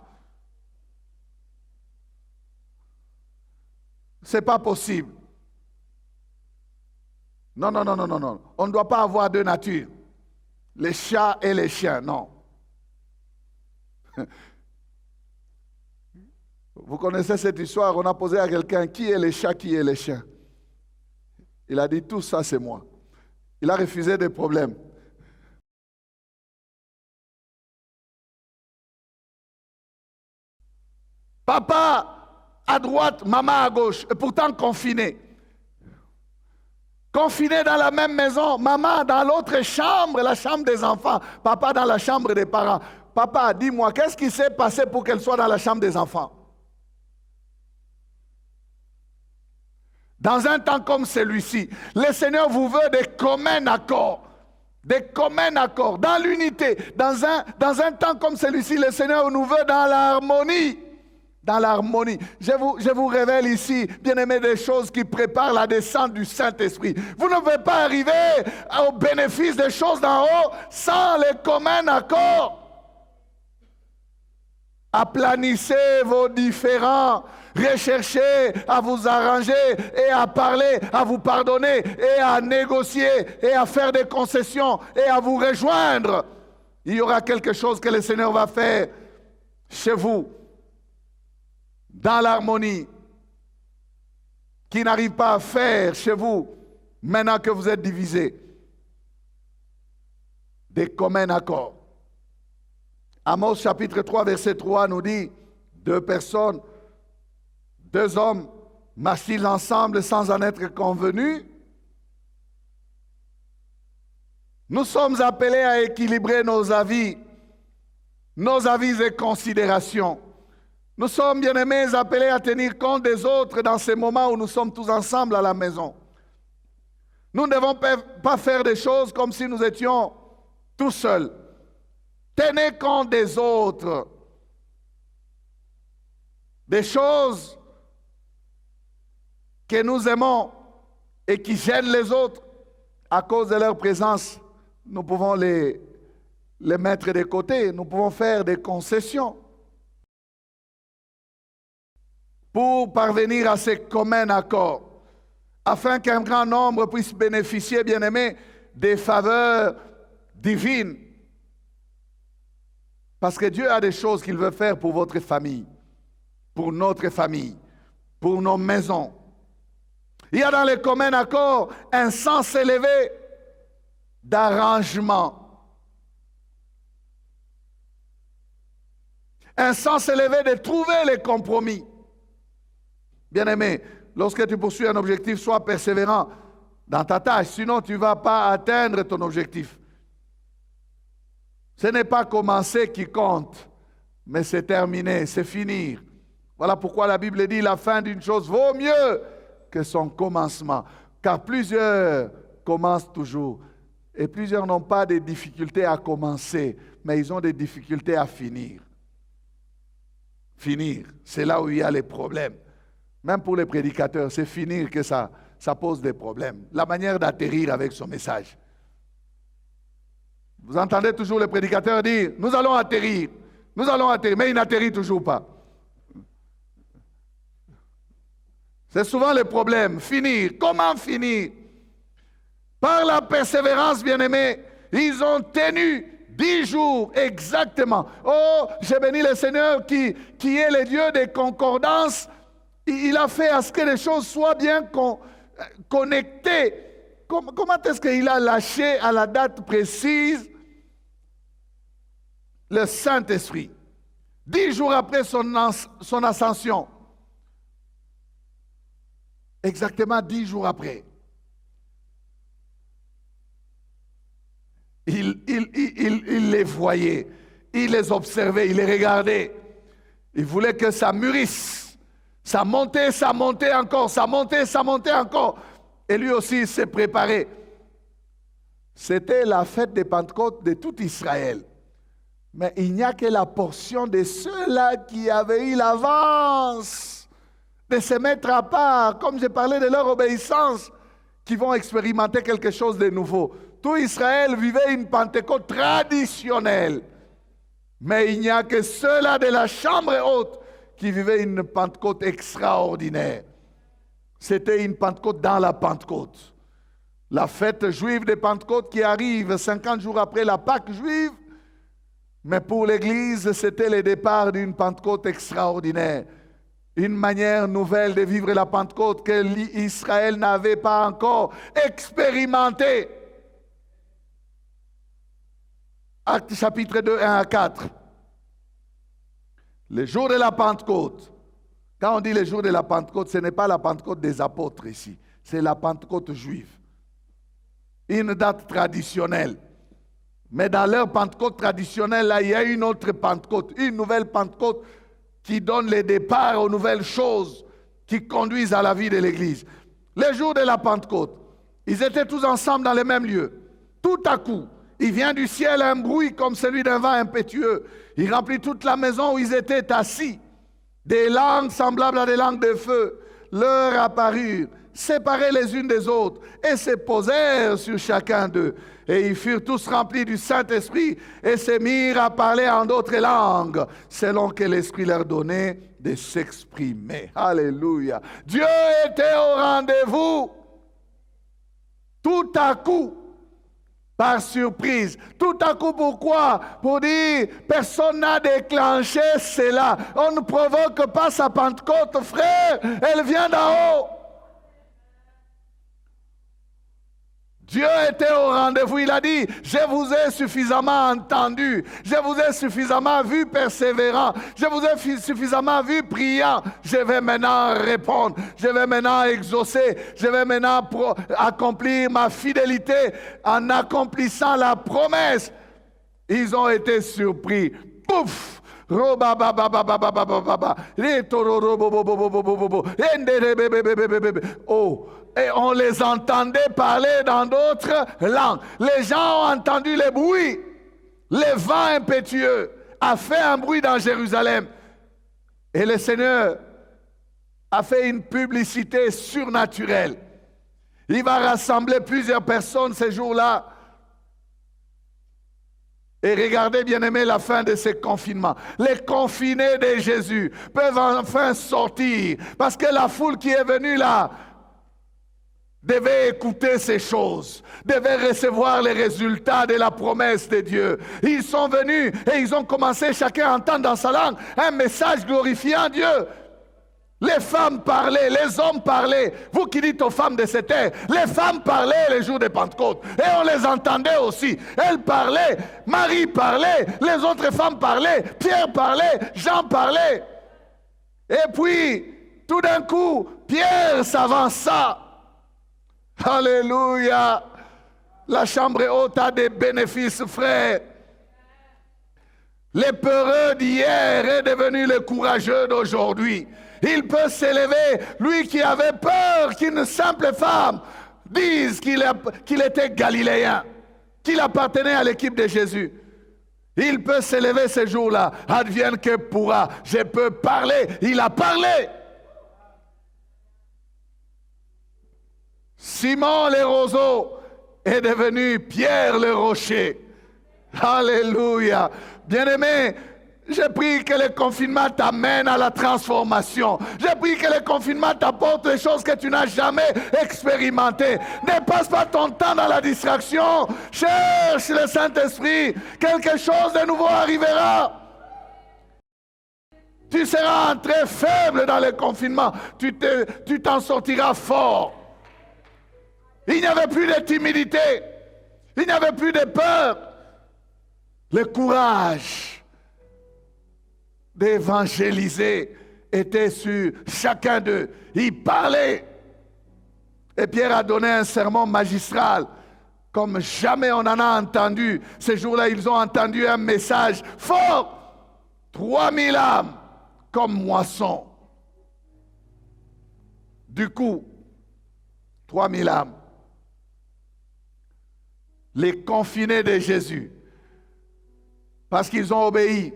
Ce n'est pas possible. Non, non, non, non, non, non. On ne doit pas avoir deux natures. Les chats et les chiens, non. Vous connaissez cette histoire, on a posé à quelqu'un qui est les chats, qui est les chiens. Il a dit tout ça c'est moi. Il a refusé des problèmes. Papa à droite, maman à gauche, et pourtant confiné. Confiné dans la même maison, maman dans l'autre chambre, la chambre des enfants, papa dans la chambre des parents. Papa, dis-moi, qu'est-ce qui s'est passé pour qu'elle soit dans la chambre des enfants? Dans un temps comme celui-ci, le Seigneur vous veut des communs accords. Des communs accords, dans l'unité. Dans un temps comme celui-ci, le Seigneur nous veut dans l'harmonie. Dans l'harmonie. Je vous révèle ici, bien-aimés, des choses qui préparent la descente du Saint-Esprit. Vous ne pouvez pas arriver au bénéfice des choses d'en haut sans les communs accords. Aplanissez vos différends, recherchez à vous arranger et à parler, à vous pardonner et à négocier et à faire des concessions et à vous rejoindre. Il y aura quelque chose que le Seigneur va faire chez vous, dans l'harmonie, qui n'arrive pas à faire chez vous maintenant que vous êtes divisés. Des communs accords. Amos chapitre 3 verset 3 nous dit, deux personnes, deux hommes marchent-ils ensemble sans en être convenus? Nous sommes appelés à équilibrer nos avis et considérations. Nous sommes, bien-aimés, appelés à tenir compte des autres dans ces moments où nous sommes tous ensemble à la maison. Nous ne devons pas faire des choses comme si nous étions tout seuls. Tenez compte des autres. Des choses que nous aimons et qui gênent les autres à cause de leur présence. Nous pouvons les mettre de côté. Nous pouvons faire des concessions pour parvenir à ces communs accords. afin qu'un grand nombre puisse bénéficier, bien-aimés, des faveurs divines. Parce que Dieu a des choses qu'il veut faire pour votre famille, pour notre famille, pour nos maisons. Il y a dans les communs accords un sens élevé d'arrangement. Un sens élevé de trouver les compromis. Bien-aimé, lorsque tu poursuis un objectif, sois persévérant dans ta tâche, sinon tu ne vas pas atteindre ton objectif. Ce n'est pas commencer qui compte, mais c'est terminer, c'est finir. Voilà pourquoi la Bible dit la fin d'une chose vaut mieux que son commencement. Car plusieurs commencent toujours. Et plusieurs n'ont pas de difficultés à commencer, mais ils ont des difficultés à finir. Finir, c'est là où il y a les problèmes. Même pour les prédicateurs, c'est finir que ça pose des problèmes. La manière d'atterrir avec son message. Vous entendez toujours les prédicateurs dire, nous allons atterrir, mais ils n'atterrissent toujours pas. C'est souvent le problème, finir. Comment finir? Par la persévérance, bien-aimés, ils ont tenu 10 jours exactement. Oh, j'ai béni le Seigneur qui est le Dieu des concordances. Il a fait à ce que les choses soient bien connectées. Comment est-ce qu'il a lâché à la date précise le Saint-Esprit? 10 jours après son ascension. Exactement 10 jours après. Il les voyait, il les observait, il les regardait. Il voulait que ça mûrisse. Ça montait encore, ça montait encore. Et lui aussi s'est préparé. C'était la fête des Pentecôtes de tout Israël. Mais il n'y a que la portion de ceux-là qui avaient eu l'avance de se mettre à part, comme j'ai parlé de leur obéissance, qui vont expérimenter quelque chose de nouveau. Tout Israël vivait une Pentecôte traditionnelle. Mais il n'y a que ceux-là de la chambre haute qui vivaient une Pentecôte extraordinaire. C'était une Pentecôte dans la Pentecôte. La fête juive de Pentecôte qui arrive 50 jours après la Pâque juive. Mais pour l'Église, c'était le départ d'une Pentecôte extraordinaire. Une manière nouvelle de vivre la Pentecôte que l'Israël n'avait pas encore expérimentée. Actes chapitre 2, 1 à 4. Le jour de la Pentecôte. Quand on dit le jour de la Pentecôte, ce n'est pas la Pentecôte des apôtres ici. C'est la Pentecôte juive. Une date traditionnelle. Mais dans leur Pentecôte traditionnelle, là, il y a une autre Pentecôte. Une nouvelle Pentecôte qui donne le départ aux nouvelles choses qui conduisent à la vie de l'Église. Le jour de la Pentecôte, ils étaient tous ensemble dans le même lieu. Tout à coup, il vient du ciel un bruit comme celui d'un vent impétueux. Il remplit toute la maison où ils étaient assis. Des langues semblables à des langues de feu leur apparurent, séparées les unes des autres, et se posèrent sur chacun d'eux. Et ils furent tous remplis du Saint-Esprit et se mirent à parler en d'autres langues, selon que l'Esprit leur donnait de s'exprimer. Alléluia. Dieu était au rendez-vous. Tout à coup, par surprise. Tout à coup, pourquoi? Pour dire, personne n'a déclenché cela. On ne provoque pas sa Pentecôte, frère. Elle vient d'en haut. Dieu était au rendez-vous. Il a dit, je vous ai suffisamment entendu. Je vous ai suffisamment vu persévérant. Je vous ai suffisamment vu priant. Je vais maintenant répondre. Je vais maintenant exaucer. Je vais maintenant accomplir ma fidélité en accomplissant la promesse. Ils ont été surpris. Pouf! Oh, et on les entendait parler dans d'autres langues. Les gens ont entendu les bruits. Le vent impétueux a fait un bruit dans Jérusalem. Et le Seigneur a fait une publicité surnaturelle. Il va rassembler plusieurs personnes ces jours-là. Et regardez, bien-aimés, la fin de ces confinements. Les confinés de Jésus peuvent enfin sortir. Parce que la foule qui est venue là devaient écouter ces choses, devaient recevoir les résultats de la promesse de Dieu. Ils sont venus et ils ont commencé chacun à entendre dans sa langue un message glorifiant Dieu. Les femmes parlaient, les hommes parlaient. Vous qui dites aux femmes de cette terre, les femmes parlaient les jours de Pentecôte. Et on les entendait aussi. Elles parlaient, Marie parlait, les autres femmes parlaient, Pierre parlait, Jean parlait. Et puis, tout d'un coup, Pierre s'avança. Alléluia. La chambre haute a des bénéfices, frères. Le peureux d'hier est devenu le courageux d'aujourd'hui. Il peut s'élever, lui qui avait peur qu'une simple femme dise qu'il était galiléen, qu'il appartenait à l'équipe de Jésus. Il peut s'élever ce jour-là, advienne que pourra. Je peux parler, il a parlé. Simon le roseau est devenu Pierre le rocher. Alléluia. Bien-aimé, je prie que le confinement t'amène à la transformation. Je prie que le confinement t'apporte des choses que tu n'as jamais expérimentées. Ne passe pas ton temps dans la distraction. Cherche le Saint-Esprit. Quelque chose de nouveau arrivera. Tu seras entré faible dans le confinement. Tu t'en sortiras fort. Il n'y avait plus de timidité. Il n'y avait plus de peur. Le courage d'évangéliser était sur chacun d'eux. Il parlait. Et Pierre a donné un sermon magistral comme jamais on en a entendu. Ces jours-là, ils ont entendu un message fort. 3000 âmes comme moisson. Du coup, 3000 âmes. Les confinés de Jésus. Parce qu'ils ont obéi.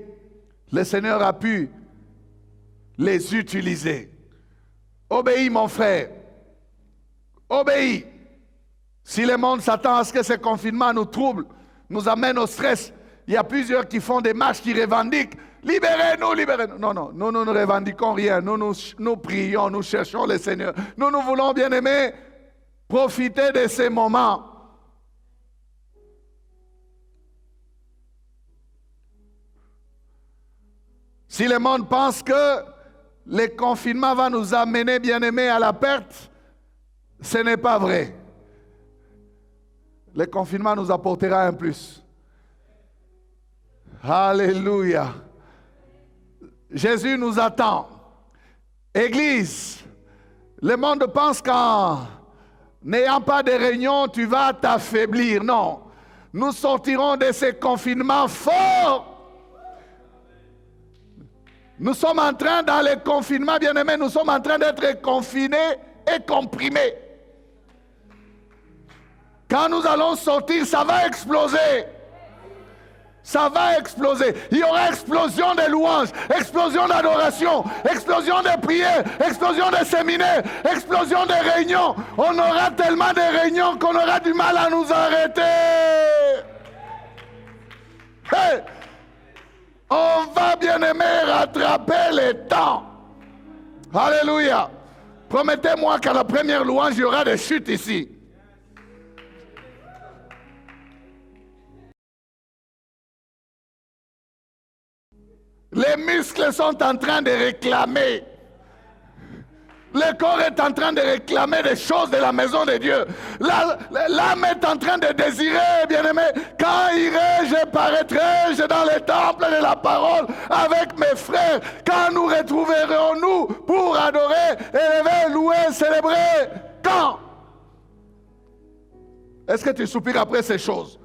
Le Seigneur a pu les utiliser. Obéis, mon frère. Obéis. Si le monde s'attend à ce que ce confinement nous trouble, nous amène au stress, il y a plusieurs qui font des marches, qui revendiquent. Libérez-nous, libérez-nous. Non, non, nous ne revendiquons rien. Nous prions, nous cherchons le Seigneur. Nous voulons, bien aimés, profiter de ces moments. Si le monde pense que le confinement va nous amener, bien-aimés, à la perte, ce n'est pas vrai. Le confinement nous apportera un plus. Alléluia. Jésus nous attend. Église, le monde pense qu'en n'ayant pas de réunion, tu vas t'affaiblir. Non. Nous sortirons de ces confinements forts. Nous sommes en train, dans le confinement, bien-aimés, nous sommes en train d'être confinés et comprimés. Quand nous allons sortir, ça va exploser. Ça va exploser. Il y aura explosion de louanges, explosion d'adoration, explosion de prières, explosion de séminaires, explosion de réunions. On aura tellement de réunions qu'on aura du mal à nous arrêter. Hey! On va, bien-aimés, rattraper les temps. Alléluia. Promettez-moi qu'à la première louange, il y aura des chutes ici. Les muscles sont en train de réclamer. Le corps est en train de réclamer des choses de la maison de Dieu. L'âme est en train de désirer, bien-aimé. Quand irai-je, paraîtrai-je dans les temples de la parole avec mes frères? Quand nous retrouverons-nous pour adorer, élever, louer, célébrer? Quand? Est-ce que tu soupires après ces choses?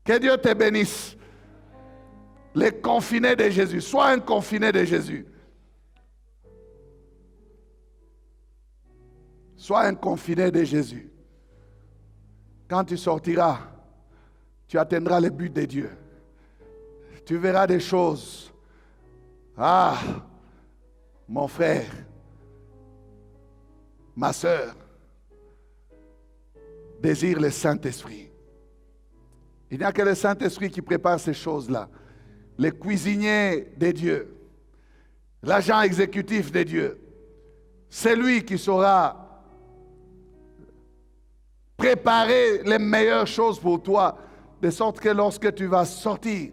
Que Dieu te bénisse. Les confinés de Jésus. Sois un confiné de Jésus. Sois un confiné de Jésus. Quand tu sortiras, tu atteindras le but de Dieu. Tu verras des choses. Ah, mon frère, ma sœur, désire le Saint-Esprit. Il n'y a que le Saint-Esprit qui prépare ces choses-là. Le cuisinier de Dieu, l'agent exécutif de Dieu. C'est lui qui saura préparer les meilleures choses pour toi, de sorte que lorsque tu vas sortir,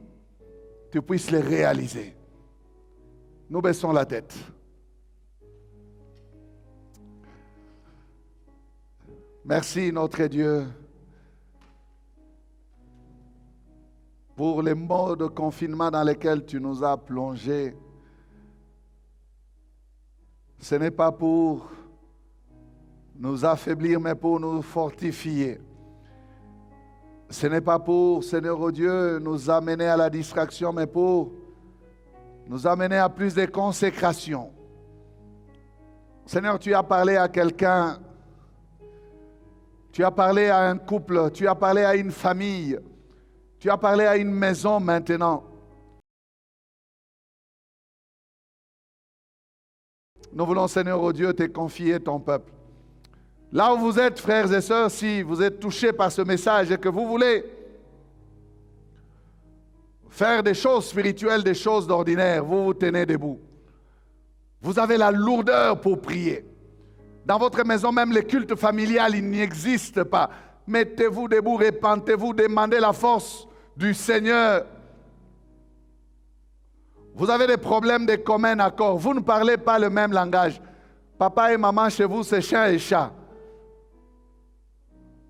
tu puisses les réaliser. Nous baissons la tête. Merci notre Dieu pour les mots de confinement dans lesquels tu nous as plongés. Ce n'est pas pour nous affaiblir, mais pour nous fortifier. Ce n'est pas pour, Seigneur oh Dieu, nous amener à la distraction, mais pour nous amener à plus de consécration. Seigneur, tu as parlé à quelqu'un, tu as parlé à un couple, tu as parlé à une famille, tu as parlé à une maison maintenant. Nous voulons, Seigneur oh Dieu, te confier ton peuple. Là où vous êtes, frères et sœurs, si vous êtes touchés par ce message et que vous voulez faire des choses spirituelles, des choses d'ordinaire, vous vous tenez debout. Vous avez la lourdeur pour prier. Dans votre maison, même les cultes familiales, ils n'existent pas. Mettez-vous debout, répentez-vous, demandez la force du Seigneur. Vous avez des problèmes de commun accord. Vous ne parlez pas le même langage. Papa et maman chez vous, c'est chien et chat.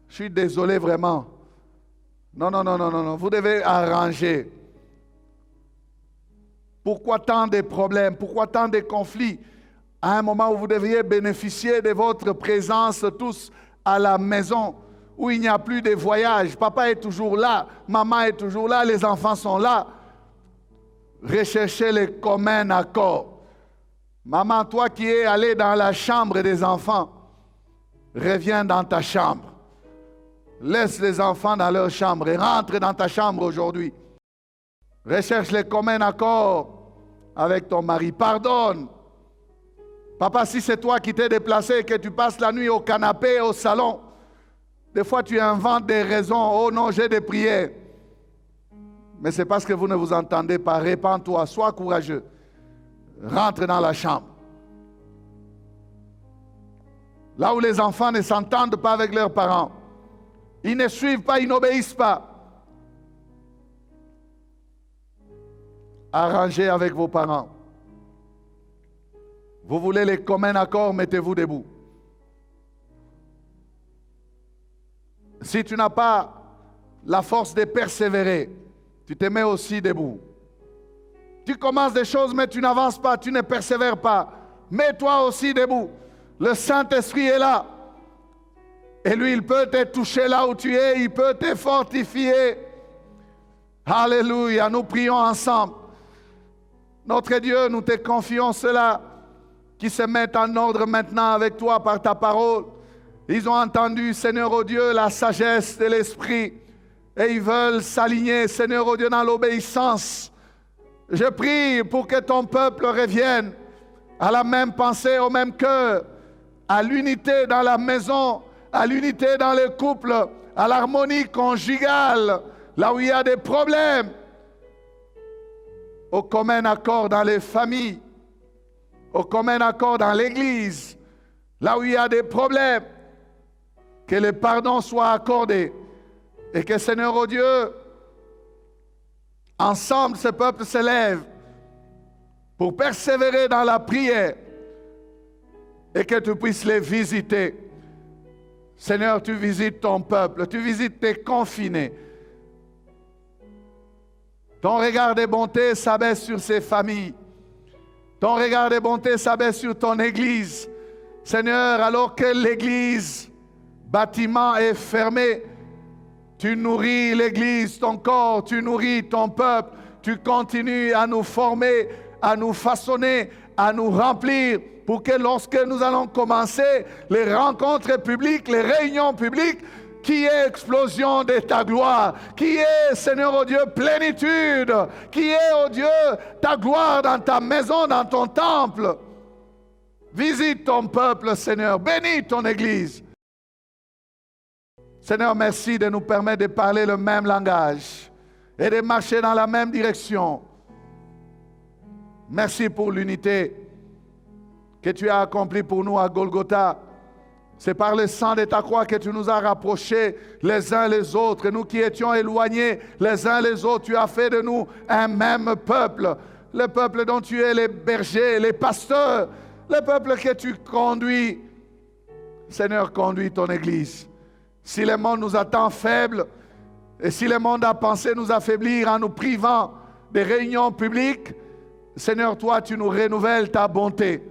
Je suis désolé vraiment. Non. Vous devez arranger. Pourquoi tant de problèmes? Pourquoi tant de conflits? À un moment où vous devriez bénéficier de votre présence tous à la maison, où il n'y a plus de voyage. Papa est toujours là, maman est toujours là, les enfants sont là. Recherchez les communs accords. Maman, toi qui es allé dans la chambre des enfants, reviens dans ta chambre. Laisse les enfants dans leur chambre et rentre dans ta chambre aujourd'hui. Recherche les communs accords avec ton mari. Pardonne. Papa, si c'est toi qui t'es déplacé et que tu passes la nuit au canapé, au salon, des fois tu inventes des raisons. Oh non, j'ai des prières. Mais c'est parce que vous ne vous entendez pas. Répands-toi, sois courageux. Rentre dans la chambre. Là où les enfants ne s'entendent pas avec leurs parents, ils ne suivent pas, ils n'obéissent pas. Arrangez avec vos parents. Vous voulez les communs accords, mettez-vous debout. Si tu n'as pas la force de persévérer, tu te mets aussi debout. Tu commences des choses, mais tu n'avances pas, tu ne persévères pas. Mets-toi aussi debout. Le Saint-Esprit est là. Et lui, il peut te toucher là où tu es, il peut te fortifier. Alléluia, nous prions ensemble. Notre Dieu, nous te confions cela, qui se mettent en ordre maintenant avec toi par ta parole. Ils ont entendu, Seigneur oh Dieu, la sagesse de l'Esprit. Et ils veulent s'aligner, Seigneur oh Dieu, dans l'obéissance. Je prie pour que ton peuple revienne à la même pensée, au même cœur, à l'unité dans la maison, à l'unité dans les couples, à l'harmonie conjugale, là où il y a des problèmes, au commun accord dans les familles, au commun accord dans l'Église, là où il y a des problèmes, que le pardon soit accordé et que, Seigneur oh Dieu, ensemble ce peuple se lève pour persévérer dans la prière et que tu puisses les visiter. Seigneur, tu visites ton peuple, tu visites tes confinés. Ton regard de bonté s'abaisse sur ces familles. Ton regard de bonté s'abaisse sur ton Église. Seigneur, alors que l'Église, bâtiment est fermé, tu nourris l'Église, ton corps, tu nourris ton peuple, tu continues à nous former, à nous façonner, à nous remplir, pour que lorsque nous allons commencer les rencontres publiques, les réunions publiques, qui est explosion de ta gloire, qui est, Seigneur, oh Dieu, plénitude, qui est, oh Dieu, ta gloire dans ta maison, dans ton temple. Visite ton peuple, Seigneur, bénis ton Église. Seigneur, merci de nous permettre de parler le même langage et de marcher dans la même direction. Merci pour l'unité que tu as accompli pour nous à Golgotha. C'est par le sang de ta croix que tu nous as rapprochés les uns les autres. Nous qui étions éloignés les uns les autres, tu as fait de nous un même peuple. Le peuple dont tu es les bergers, les pasteurs. Le peuple que tu conduis. Seigneur, conduis ton Église. Si le monde nous attend faibles, et si le monde a pensé nous affaiblir en nous privant des réunions publiques, Seigneur, toi, tu nous renouvelles ta bonté.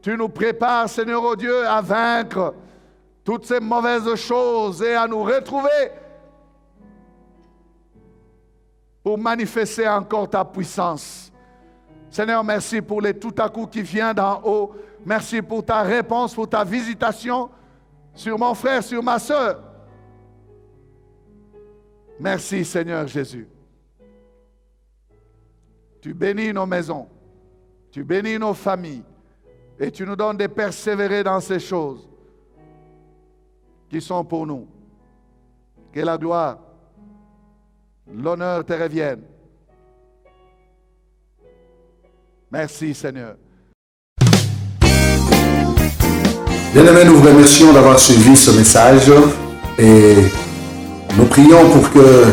Tu nous prépares, Seigneur, oh Dieu, à vaincre toutes ces mauvaises choses et à nous retrouver pour manifester encore ta puissance. Seigneur, merci pour les tout à coup qui vient d'en haut. Merci pour ta réponse, pour ta visitation sur mon frère, sur ma soeur. Merci, Seigneur Jésus. Tu bénis nos maisons, tu bénis nos familles et tu nous donnes de persévérer dans ces choses qui sont pour nous. Que la gloire, l'honneur te reviennent. Merci, Seigneur. Bien-aimés, nous vous remercions d'avoir suivi ce message et nous prions pour que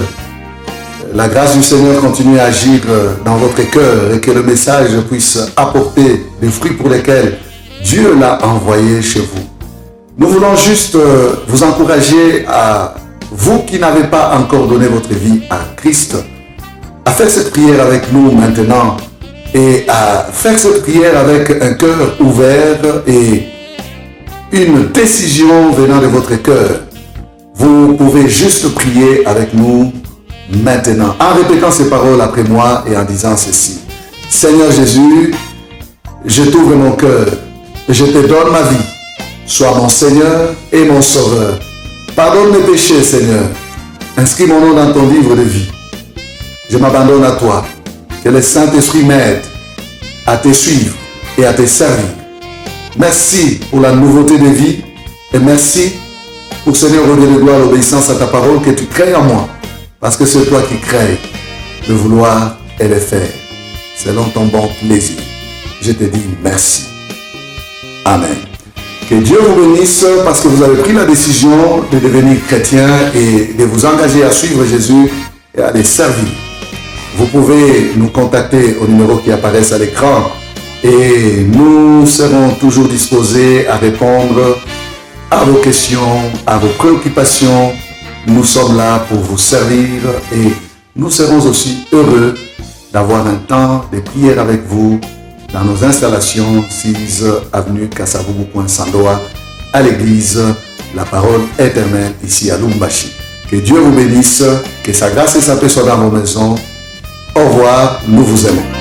la grâce du Seigneur continue à agir dans votre cœur et que le message puisse apporter des fruits pour lesquels Dieu l'a envoyé chez vous. Nous voulons juste vous encourager à vous qui n'avez pas encore donné votre vie à Christ, à faire cette prière avec nous maintenant et à faire cette prière avec un cœur ouvert et une décision venant de votre cœur. Vous pouvez juste prier avec nous maintenant, en répétant ces paroles après moi et en disant ceci. Seigneur Jésus, je t'ouvre mon cœur, je te donne ma vie. Sois mon Seigneur et mon Sauveur. Pardonne mes péchés, Seigneur. Inscris mon nom dans ton livre de vie. Je m'abandonne à toi. Que le Saint-Esprit m'aide à te suivre et à te servir. Merci pour la nouveauté de vie et merci pour, Seigneur, au Dieu de gloire, l'obéissance à ta parole que tu crées en moi. Parce que c'est toi qui crées le vouloir et le faire, selon ton bon plaisir. Je te dis merci. Amen. Que Dieu vous bénisse parce que vous avez pris la décision de devenir chrétien et de vous engager à suivre Jésus et à les servir. Vous pouvez nous contacter au numéro qui apparaît à l'écran et nous serons toujours disposés à répondre à vos questions, à vos préoccupations. Nous sommes là pour vous servir et nous serons aussi heureux d'avoir un temps de prière avec vous dans nos installations 6 avenue Kasavubu, Sandoa, à l'église La Parole Éternelle ici à Lumbashi. Que Dieu vous bénisse, que sa grâce et sa paix soient dans vos maisons. Au revoir, nous vous aimons.